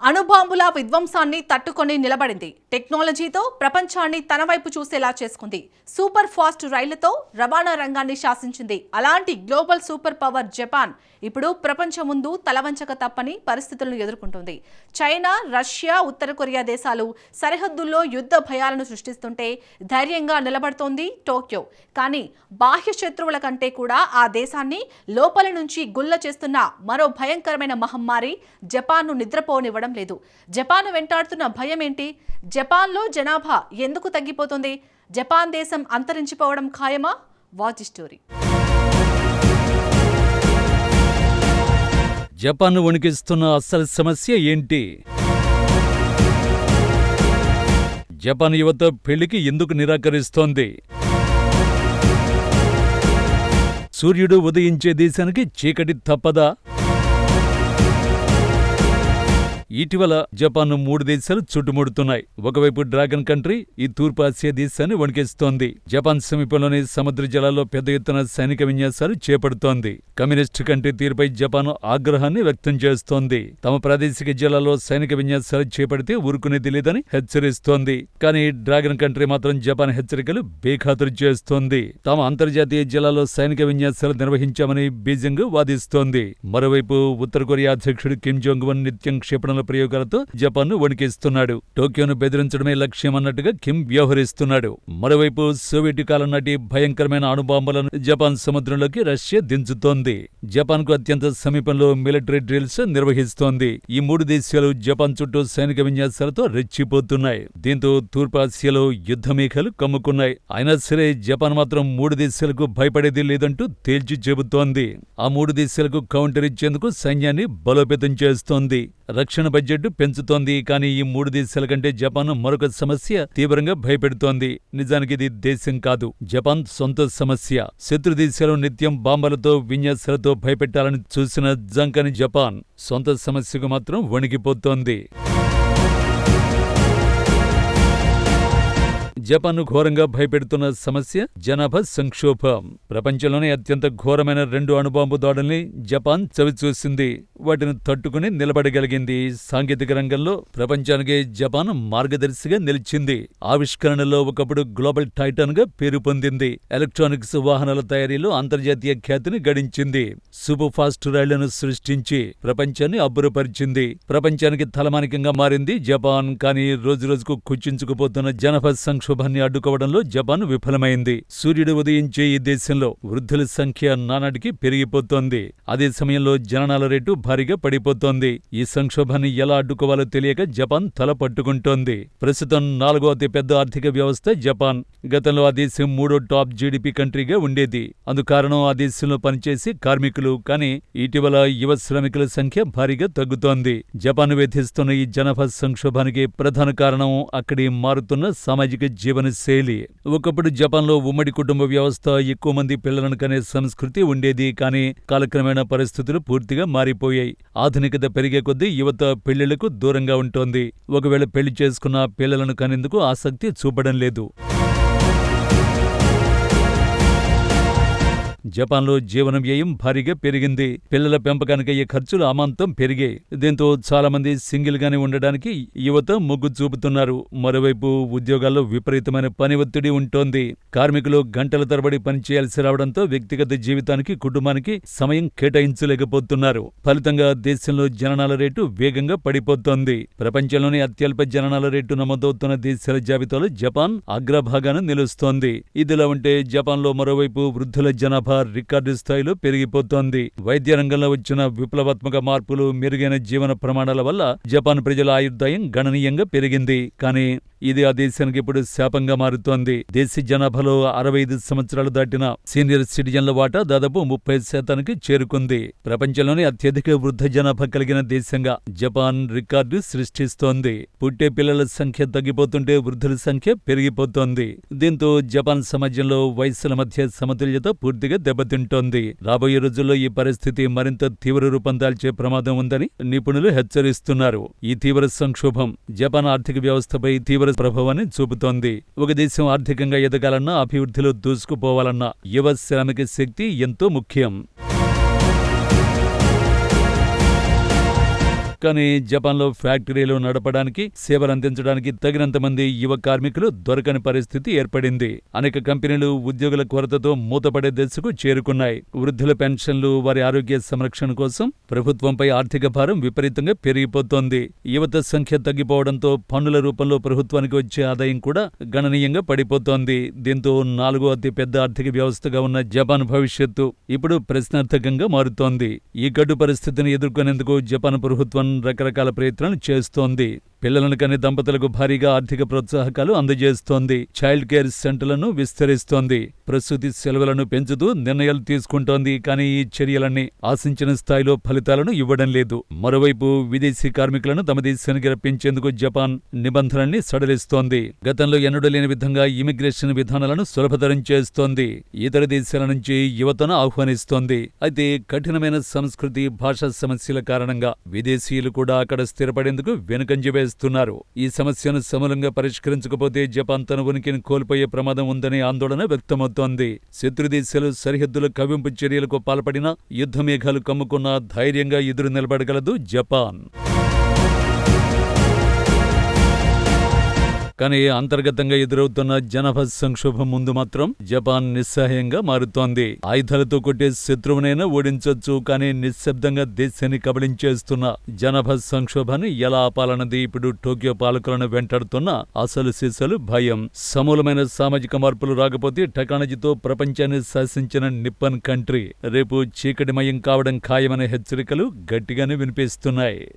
అణుబాంబుల విధ్వంసాన్ని తట్టుకొని నిలబడింది. టెక్నాలజీతో ప్రపంచాన్ని తన వైపు చూసేలా చేసుకుంది. సూపర్ ఫాస్ట్ రైళ్లతో రవాణా రంగాన్ని శాసించింది. అలాంటి గ్లోబల్ సూపర్ పవర్ జపాన్ ఇప్పుడు ప్రపంచం ముందు తలవంచక తప్పని పరిస్థితులను ఎదుర్కొంటుంది. చైనా, రష్యా, ఉత్తర కొరియా దేశాలు సరిహద్దుల్లో యుద్ధ భయాలను సృష్టిస్తుంటే ధైర్యంగా నిలబడుతోంది టోక్యో. కానీ బాహ్య శత్రువుల కంటే కూడా ఆ దేశాన్ని లోపల నుంచి గుల్ల చేస్తున్న మరో భయంకరమైన మహమ్మారి జపాన్ను నిద్రపోనివ్వడం లేదు. జపాన్ వెంటాడుతున్న భయం ఏంటి? జపాన్లో జనాభా ఎందుకు తగ్గిపోతుంది? జపాన్ దేశం అంతరించిపోవడం ఖాయమా? Watch story. జపాన్ వణికిస్తున్న అసలు సమస్య ఏంటి? జపాన్ యువత పెళ్లికి ఎందుకు నిరాకరిస్తోంది? సూర్యుడు ఉదయించే దేశానికి చీకటి తప్పదా? ఇటీవల జపాన్ 3 దేశాలు చుట్టుముడుతున్నాయి. ఒకవైపు డ్రాగన్ కంట్రీ ఈ తూర్పు ఆసియా దేశాన్ని వణికిస్తోంది. జపాన్ సమీపంలోని సముద్ర జలాల్లో పెద్ద ఎత్తున సైనిక విన్యాసాలు చేపడుతోంది. కమ్యూనిస్ట్ కంట్రీ తీరుపై జపాన్ ఆగ్రహాన్ని వ్యక్తం చేస్తోంది. తమ ప్రాదేశిక జలాల్లో సైనిక విన్యాసాలు చేపడితే ఊరుకునేది లేదని హెచ్చరిస్తోంది. కానీ డ్రాగన్ కంట్రీ మాత్రం జపాన్ హెచ్చరికలు బేఖాతరు చేస్తోంది. తాము అంతర్జాతీయ జలాల్లో సైనిక విన్యాసాలు నిర్వహించామని బీజింగ్ వాదిస్తోంది. మరోవైపు ఉత్తర కొరియా అధ్యక్షుడు కిమ్ జోంగ్ ఉన్ నిత్యం క్షిపణుల ప్రయోగాలతో జపాన్ను వణికిస్తున్నాడు. టోక్యోను బెదిరించడమే లక్ష్యమన్నట్టుగా కిమ్ వ్యవహరిస్తున్నాడు. మరోవైపు సోవియట్ కాలం నాటి భయంకరమైన అణుబాంబులను జపాన్ సముద్రంలోకి రష్యా దించుతోంది. జపాన్కు అత్యంత సమీపంలో మిలిటరీ డ్రిల్స్ నిర్వహిస్తోంది. ఈ 3 దేశాలు జపాన్ చుట్టూ సైనిక విన్యాసాలతో రెచ్చిపోతున్నాయి. దీంతో తూర్పు ఆసియాలో యుద్ధమేఘాలు కమ్ముకున్నాయి. అయినా సరే జపాన్ మాత్రం 3 దేశాలకు భయపడేది లేదంటూ తేల్చి చెబుతోంది. ఆ 3 దేశాలకు కౌంటర్ ఇచ్చేందుకు సైన్యాన్ని బలోపేతం చేస్తోంది. రక్షణ బడ్జెట్ పెంచుతోంది. కానీ ఈ 3 దేశాల కంటే జపాన్ మరొక సమస్య తీవ్రంగా భయపెడుతోంది. నిజానికి ఇది దేశం కాదు, జపాన్ సొంత సమస్య. శత్రు దేశాలు నిత్యం బాంబలతో విన్యాసాలతో భయపెట్టాలని చూసిన జంకని జపాన్ సొంత సమస్యకు మాత్రం వణికిపోతోంది. జపాన్ను ఘోరంగా భయపెడుతున్న సమస్య జనాభా సంక్షోభం. ప్రపంచంలోనే అత్యంత ఘోరమైన 2 అణుబాంబు దాడుల్ని జపాన్ చవిచూసింది. వాటిని తట్టుకుని నిలబడగలిగింది. సాంకేతిక రంగంలో ప్రపంచానికి జపాన్ మార్గదర్శిగా నిలిచింది. ఆవిష్కరణలో ఒకప్పుడు గ్లోబల్ టైటాన్ గా పేరు పొందింది. ఎలక్ట్రానిక్స్ వాహనాల తయారీలో అంతర్జాతీయ ఖ్యాతిని గడించింది. సూపర్ ఫాస్ట్ రైళ్లను సృష్టించి ప్రపంచాన్ని అబ్బురపరిచింది. ప్రపంచానికి తలమానికంగా మారింది జపాన్. కానీ రోజురోజుకు కుచించుకుపోతున్న జనాభా సంక్షోభాన్ని అడ్డుకోవడంలో జపాన్ విఫలమైంది. సూర్యుడు ఉదయించే ఈ దేశంలో వృద్ధుల సంఖ్య నానాటికి పెరిగిపోతోంది. అదే సమయంలో జననాల రేటు భారీగా పడిపోతోంది. ఈ సంక్షోభాన్ని ఎలా అడ్డుకోవాలో తెలియక జపాన్ తల పట్టుకుంటోంది. ప్రస్తుతం 4వ అతిపెద్ద ఆర్థిక వ్యవస్థ జపాన్. గతంలో ఆ దేశం 3వ టాప్ జీడీపీ కంట్రీగా ఉండేది. అందుకారణం ఆ దేశంలో పనిచేసే కార్మికులు. కానీ ఇటీవల యువ శ్రామికుల సంఖ్య భారీగా తగ్గుతోంది. జపాన్ వేధిస్తున్న ఈ జనాభా సంక్షోభానికి ప్రధాన కారణం అక్కడి మారుతున్న సామాజిక జీవనశైలి. ఒకప్పుడు జపాన్లో ఉమ్మడి కుటుంబ వ్యవస్థ, ఎక్కువ మంది పిల్లలను కనే సంస్కృతి ఉండేది. కానీ కాలక్రమేణా పరిస్థితులు పూర్తిగా మారిపోయాయి. ఆధునికత పెరిగే కొద్దీ యువత పెళ్లిళ్లకు దూరంగా ఉంటోంది. ఒకవేళ పెళ్లి చేసుకున్న పిల్లలను కనేందుకు ఆసక్తి చూపడం లేదు. జపాన్లో జీవన వ్యయం భారీగా పెరిగింది. పిల్లల పెంపకానికయ్యే ఖర్చులు అమాంతం పెరిగాయి. దీంతో చాలా మంది సింగిల్ గానే ఉండడానికి యువత మొగ్గు చూపుతున్నారు. మరోవైపు ఉద్యోగాల్లో విపరీతమైన పని ఒత్తిడి ఉంటోంది. కార్మికులు గంటల తరబడి పనిచేయాల్సి రావడంతో వ్యక్తిగత జీవితానికి, కుటుంబానికి సమయం కేటాయించలేకపోతున్నారు. ఫలితంగా దేశంలో జననాల రేటు వేగంగా పడిపోతోంది. ప్రపంచంలోనే అత్యల్ప జననాల రేటు నమోదవుతున్న దేశాల జాబితాలో జపాన్ అగ్రభాగాన నిలుస్తోంది. ఇదిలా ఉంటే జపాన్లో మరోవైపు వృద్ధుల జనాభా రికార్డు స్థాయిలో పెరిగిపోతోంది. వైద్య రంగంలో వచ్చిన విప్లవాత్మక మార్పులు, మెరుగైన జీవన ప్రమాణాల వల్ల జపాన్ ప్రజల ఆయుర్దాయం గణనీయంగా పెరిగింది. కానీ ఇది ఆ దేశానికి ఇప్పుడు శాపంగా మారుతోంది. దేశ జనాభాలో 65 సంవత్సరాలు దాటిన సీనియర్ సిటిజన్ల వాటా దాదాపు 30% చేరుకుంది. ప్రపంచంలోనే అత్యధిక వృద్ధ జనాభా కలిగిన దేశంగా జపాన్ రికార్డు సృష్టిస్తోంది. పుట్టే పిల్లల సంఖ్య తగ్గిపోతుంటే వృద్ధుల సంఖ్య పెరిగిపోతోంది. దీంతో జపాన్ సమాజంలో వయస్సుల మధ్య సమతుల్యత పూర్తిగా దెబ్బతింటోంది. రాబోయే రోజుల్లో ఈ పరిస్థితి మరింత తీవ్ర రూపం దాల్చే ప్రమాదం ఉందని నిపుణులు హెచ్చరిస్తున్నారు. ఈ తీవ్ర సంక్షోభం జపాన్ ఆర్థిక వ్యవస్థపై తీవ్ర ప్రభావాన్ని చూపుతోంది. ఒక దేశం ఆర్థికంగా ఎదగాలన్నా, అభివృద్ధిలో దూసుకుపోవాలన్నా యువ శ్రామిక శక్తి ఎంతో ముఖ్యం. కానీ జపాన్లో ఫ్యాక్టరీలు నడపడానికి, సేవలు అందించడానికి తగినంత మంది యువ కార్మికులు దొరకని పరిస్థితి ఏర్పడింది. అనేక కంపెనీలు ఉద్యోగుల కొరతతో మూతపడే దశకు చేరుకున్నాయి. వృద్ధుల పెన్షన్లు, వారి ఆరోగ్య సంరక్షణ కోసం ప్రభుత్వంపై ఆర్థిక భారం విపరీతంగా పెరిగిపోతోంది. యువత సంఖ్య తగ్గిపోవడంతో పన్నుల రూపంలో ప్రభుత్వానికి వచ్చే ఆదాయం కూడా గణనీయంగా పడిపోతోంది. దీంతో 4వ అతిపెద్ద ఆర్థిక వ్యవస్థగా ఉన్న జపాన్ భవిష్యత్తు ఇప్పుడు ప్రశ్నార్థకంగా మారుతోంది. ఈ గడ్డు పరిస్థితిని ఎదుర్కొనేందుకు జపాన్ ప్రభుత్వం రకరకాల ప్రయత్నాలు చేస్తోంది. పిల్లలను కనే దంపతులకు భారీగా ఆర్థిక ప్రోత్సాహకాలు అందజేస్తోంది. చైల్డ్ కేర్ సెంటర్లను విస్తరిస్తోంది. ప్రసూతి సెలవులను పెంచుతూ నిర్ణయాలు తీసుకుంటోంది. కానీ ఈ చర్యలన్నీ ఆశించిన స్థాయిలో ఫలితాలను ఇవ్వడం లేదు. మరోవైపు విదేశీ కార్మికులను తమ దేశానికి రప్పించేందుకు జపాన్ నిబంధనల్ని సడలిస్తోంది. గతంలో ఎన్నడూ లేని విధంగా ఇమిగ్రేషన్ విధానాలను సులభతరం చేస్తోంది. ఇతర దేశాల నుంచి యువతను ఆహ్వానిస్తోంది. అయితే కఠినమైన సంస్కృతి, భాషా సమస్యల కారణంగా విదేశీయులు కూడా అక్కడ స్థిరపడేందుకు వెనుకంజ వేస్తున్నారు. ఈ సమస్యను సమూలంగా పరిష్కరించకపోతే జపాన్ తన ఉనికిని కోల్పోయే ప్రమాదం ఉందనే ఆందోళన వ్యక్తమవుతోంది. శత్రుదేశాలు సరిహద్దుల కవ్వింపు చర్యలకు పాల్పడినా, యుద్ధమేఘాలు కమ్ముకున్నా ధైర్యంగా ఎదురు నిలబడగలదు జపాన్. కానీ అంతర్గతంగా ఎదురవుతున్న జనాభా సంక్షోభం ముందు మాత్రం జపాన్ నిస్సహాయంగా మారుతోంది. ఆయుధాలతో కొట్టే శత్రువునైనా ఓడించొచ్చు, కానీ నిశ్శబ్దంగా దేశాన్ని కబళించేస్తున్న జనాభా సంక్షోభాన్ని ఎలా ఆపాలన్నది ఇప్పుడు టోక్యో పాలకులను వెంటాడుతున్న అసలు సిసలు భయం. సమూలమైన సామాజిక మార్పులు రాకపోతే టెక్నాలజీతో ప్రపంచాన్ని శాసించిన నిప్పన్ కంట్రీ రేపు చీకటిమయం కావడం ఖాయమనే హెచ్చరికలు గట్టిగానే వినిపిస్తున్నాయి.